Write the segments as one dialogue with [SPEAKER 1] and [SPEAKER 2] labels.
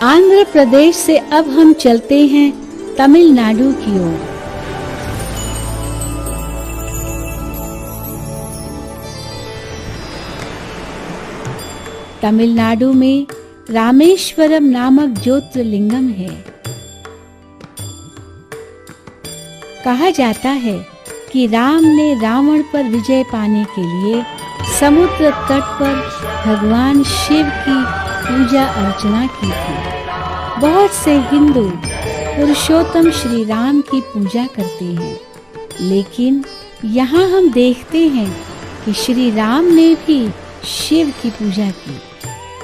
[SPEAKER 1] आंध्र प्रदेश से अब हम चलते हैं तमिलनाडु की ओर। तमिलनाडु में रामेश्वरम नामक ज्योतिर्लिंगम है। कहा जाता है कि राम ने रावण पर विजय पाने के लिए समुद्र तट पर भगवान शिव की पूजा अर्चना की थी। बहुत से हिंदू पुरुषोत्तम श्री राम की पूजा करते हैं, लेकिन यहाँ हम देखते हैं कि श्री राम ने भी शिव की पूजा की।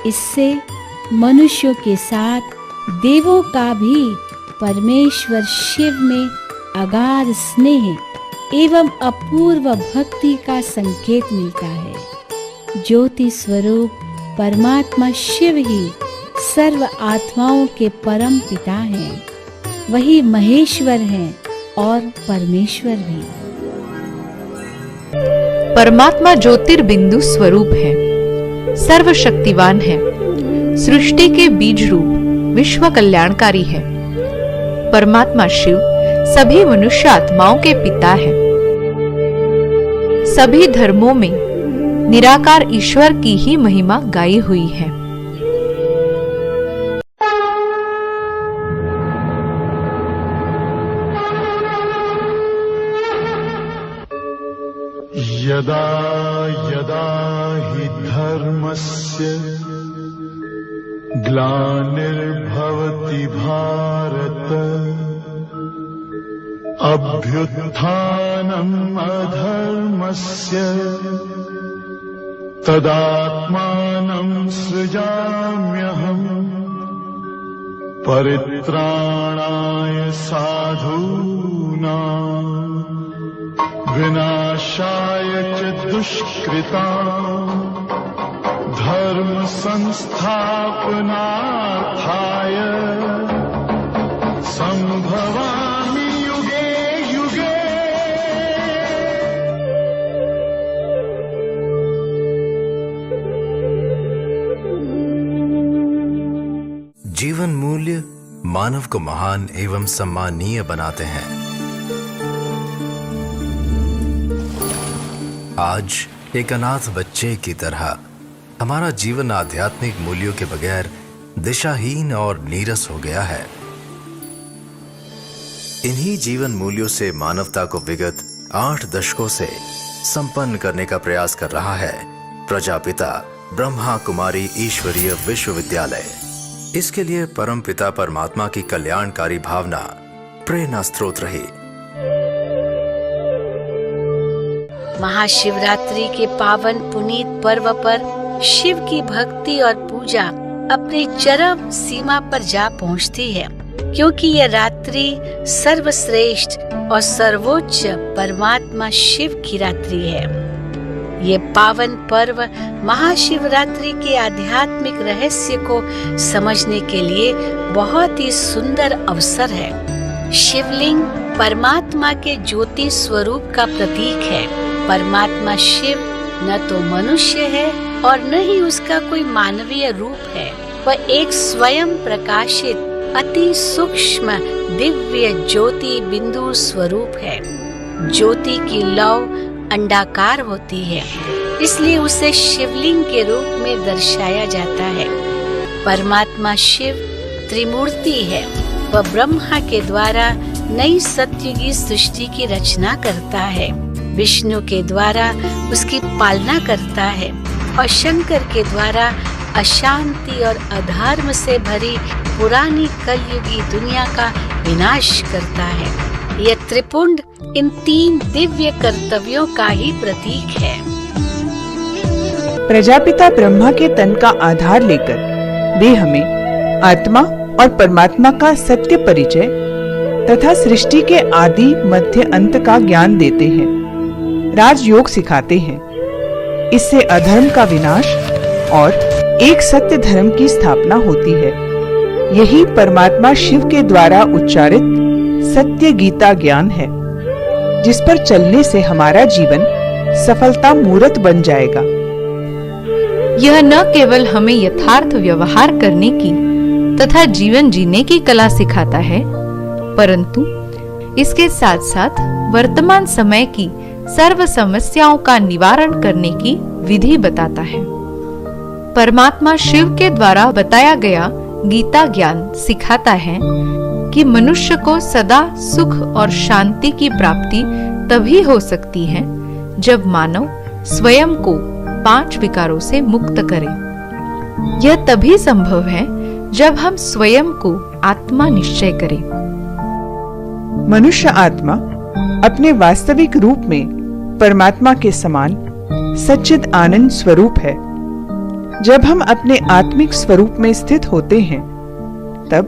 [SPEAKER 1] इससे मनुष्यों के साथ देवों का भी परमेश्वर शिव में अगाध स्नेह एवं अपूर्व भक्ति का संकेत मिलता है। ज्योति स्वरूप परमात्मा शिव ही सर्व आत्माओं के परम पिता हैं। वही महेश्वर हैं और परमेश्वर भी।
[SPEAKER 2] परमात्मा ज्योतिर्बिंदु स्वरूप है, सर्वशक्तिवान है, सृष्टि के बीज रूप विश्व कल्याणकारी है। परमात्मा शिव सभी मनुष्य आत्माओं के पिता है। सभी धर्मों में निराकार ईश्वर की ही महिमा गाई हुई है।
[SPEAKER 3] यदा यदा हि धर्मस्य ग्लानिर्भवति भारत अभ्युत्थानम् अधर्मस्य तदात्मानं सृजाम्यहम् परित्राणाय साधूनां विनाशाय च दुष्कृतां धर्म संस्थापनार्थाय संभवामि युगे युगे।
[SPEAKER 4] जीवन मूल्य मानव को महान एवं सम्माननीय बनाते हैं। आज एक अनाथ बच्चे की तरह हमारा जीवन आध्यात्मिक मूल्यों के बगैर दिशाहीन और नीरस हो गया है। इन्हीं जीवन मूल्यों से मानवता को विगत 8 दशकों से संपन्न करने का प्रयास कर रहा है प्रजापिता ब्रह्मा कुमारी ईश्वरीय विश्वविद्यालय। इसके लिए परमपिता परमात्मा की कल्याणकारी भावना प्रेरणा स्रोत रही।
[SPEAKER 1] महाशिवरात्रि के पावन पुनीत पर्व पर शिव की भक्ति और पूजा अपनी चरम सीमा पर जा पहुंचती है, क्योंकि यह रात्रि सर्वश्रेष्ठ और सर्वोच्च परमात्मा शिव की रात्रि है। ये पावन पर्व महाशिवरात्रि के आध्यात्मिक रहस्य को समझने के लिए बहुत ही सुंदर अवसर है। शिवलिंग परमात्मा के ज्योति स्वरूप का प्रतीक है। परमात्मा शिव न तो मनुष्य है और न ही उसका कोई मानवीय रूप है। वह एक स्वयं प्रकाशित अति सूक्ष्म दिव्य ज्योति बिंदु स्वरूप है। ज्योति की लौ अंडाकार होती है, इसलिए उसे शिवलिंग के रूप में दर्शाया जाता है। परमात्मा शिव त्रिमूर्ति है। वह ब्रह्मा के द्वारा नई सत्ययुगी सृष्टि की रचना करता है, विष्णु के द्वारा उसकी पालना करता है और शंकर के द्वारा अशांति और अधर्म से भरी पुरानी कलयुगी दुनिया का विनाश करता है। यह त्रिपुंड इन 3 दिव्य कर्तव्यों का ही प्रतीक है।
[SPEAKER 5] प्रजापिता ब्रह्मा के तन का आधार लेकर वे हमें आत्मा और परमात्मा का सत्य परिचय तथा सृष्टि के आदि मध्य अंत का ज्ञान देते हैं। राजयोग सिखाते हैं। इससे अधर्म का विनाश और एक सत्य धर्म की स्थापना होती है। यही परमात्मा शिव के द्वारा उच्चारित सत्य गीता ज्ञान है, जिस पर चलने से हमारा जीवन सफलता मूर्त बन जाएगा।
[SPEAKER 2] यह न केवल हमें यथार्थ व्यवहार करने की तथा जीवन जीने की कला सिखाता है, परंतु इसके साथ साथ वर्तमान समय की सर्व समस्याओं का निवारण करने की विधि बताता है। परमात्मा शिव के द्वारा बताया गया गीता ज्ञान सिखाता है कि मनुष्य को सदा सुख और शांति की प्राप्ति तभी हो सकती है जब मानव स्वयं को 5 विकारों से मुक्त करे। यह तभी संभव है जब हम स्वयं को आत्मा निश्चय करें।
[SPEAKER 5] मनुष्य आत्मा अपने वास्तविक रूप में परमात्मा के समान सच्चिद आनंद स्वरूप है। जब हम अपने आत्मिक स्वरूप में स्थित होते हैं, तब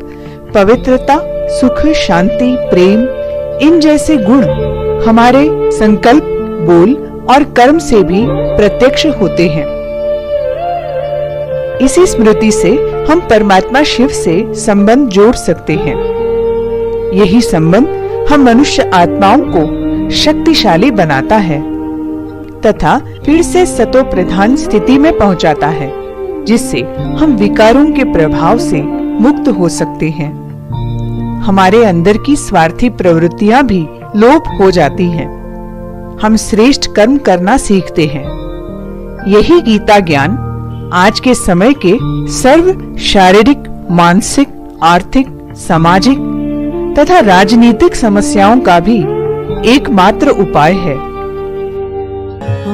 [SPEAKER 5] पवित्रता, सुख, शांति, प्रेम इन जैसे गुण हमारे संकल्प, बोल और कर्म से भी प्रत्यक्ष होते हैं। इसी स्मृति से हम परमात्मा शिव से संबंध जोड़ सकते हैं। यही संबंध हम मनुष्य आत्माओं को शक्तिशाली बनाता है तथा फिर से सतो प्रधान स्थिति में पहुंचाता है, जिससे हम विकारों के प्रभाव से मुक्त हो सकते हैं। हमारे अंदर की स्वार्थी प्रवृत्तियां भी लोप हो जाती हैं। हम श्रेष्ठ कर्म करना सीखते हैं। यही गीता ज्ञान आज के समय के सर्व शारीरिक, मानसिक, आर्थिक, सामाजिक तथा राजनीतिक समस्याओं का भी एकमात्र उपाय है।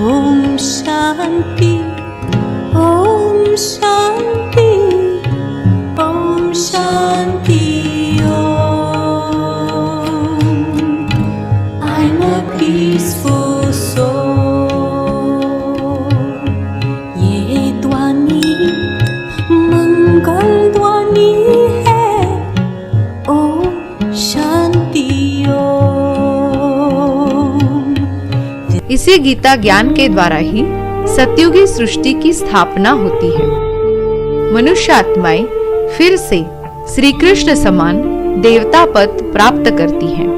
[SPEAKER 6] Om Shanti, Om Shanti, Om Shanti. I'm a peaceful soul. ये ध्वनि मंगल ध्वनि है। ओम शांति ओम।
[SPEAKER 2] इसी गीता ज्ञान के द्वारा ही सतयुगी सृष्टि की स्थापना होती है। मनुष्य आत्माएं फिर से श्री कृष्ण समान देवता पद प्राप्त करती हैं।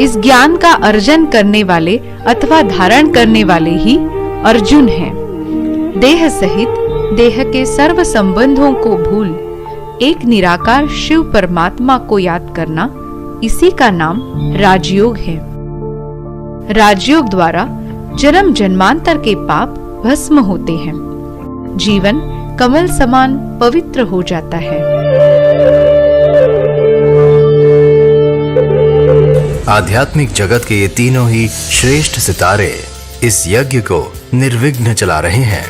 [SPEAKER 2] इस ज्ञान का अर्जन करने वाले अथवा धारण करने वाले ही अर्जुन हैं। देह सहित देह के सर्व संबंधों को भूल एक निराकार शिव परमात्मा को याद करना, इसी का नाम राजयोग है। राजयोग द्वारा जन्म जन्मांतर के पाप भस्म होते हैं। जीवन कमल समान पवित्र हो जाता है।
[SPEAKER 4] आध्यात्मिक जगत के ये तीनों ही श्रेष्ठ सितारे इस यज्ञ को निर्विघ्न चला रहे हैं।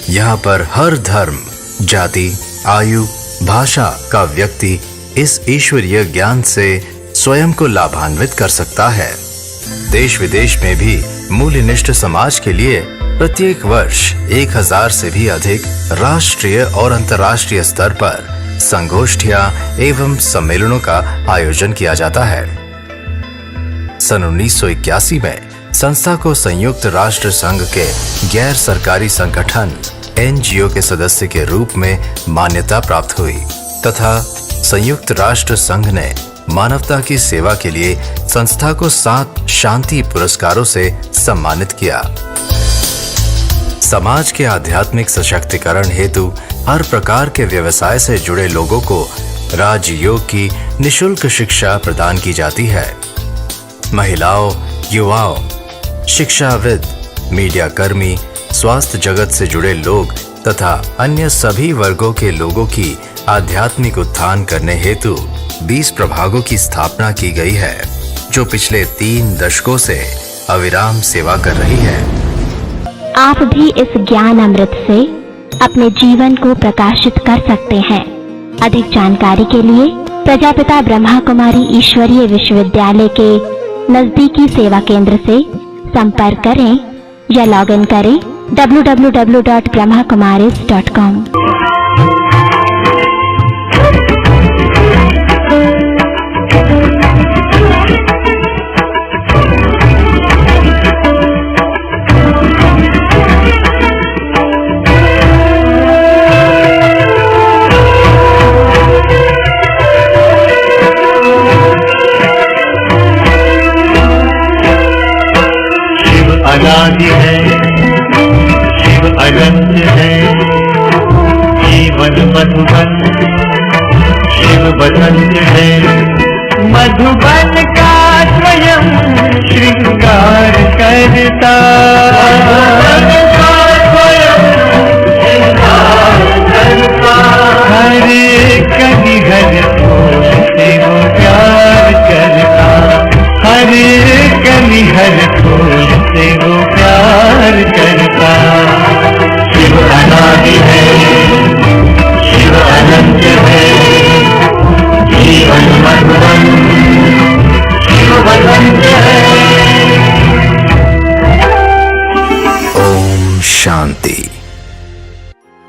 [SPEAKER 4] यहाँ पर हर धर्म, जाति, आयु, भाषा का व्यक्ति इस ईश्वरीय ज्ञान से स्वयं को लाभान्वित कर सकता है। देश विदेश में भी मूल्यनिष्ठ समाज के लिए प्रत्येक वर्ष 1000 से भी अधिक राष्ट्रीय और अंतर्राष्ट्रीय स्तर पर संगोष्ठियां एवं सम्मेलनों का आयोजन किया जाता है। सन 1981 में संस्था को संयुक्त राष्ट्र संघ के गैर सरकारी संगठन NGO के सदस्य के रूप में मान्यता प्राप्त हुई तथा संयुक्त राष्ट्र संघ ने मानवता की सेवा के लिए संस्था को 7 शांति पुरस्कारों से सम्मानित किया। समाज के आध्यात्मिक सशक्तिकरण हेतु हर प्रकार के व्यवसाय से जुड़े लोगों को राजयोग की निशुल्क शिक्षा प्रदान की जाती है। महिलाओं, युवाओं, शिक्षाविद, मीडिया कर्मी, स्वास्थ्य जगत से जुड़े लोग तथा अन्य सभी वर्गों के लोगों की आध्यात्मिक उत्थान करने हेतु 20 प्रभागों की स्थापना की गई है, जो पिछले 3 दशकों से अविराम सेवा कर रही है।
[SPEAKER 7] आप भी इस ज्ञान अमृत से अपने जीवन को प्रकाशित कर सकते हैं। अधिक जानकारी के लिए प्रजापिता ब्रह्मा कुमारी ईश्वरीय विश्वविद्यालय के नजदीकी सेवा केंद्र से संपर्क करें या लॉग इन करें www.brahmakumaris.com।
[SPEAKER 3] अनादि है, शिव अनंत है,
[SPEAKER 8] मधुबन शिव बसंत है, मधुबन का स्वयं श्रृंगार करता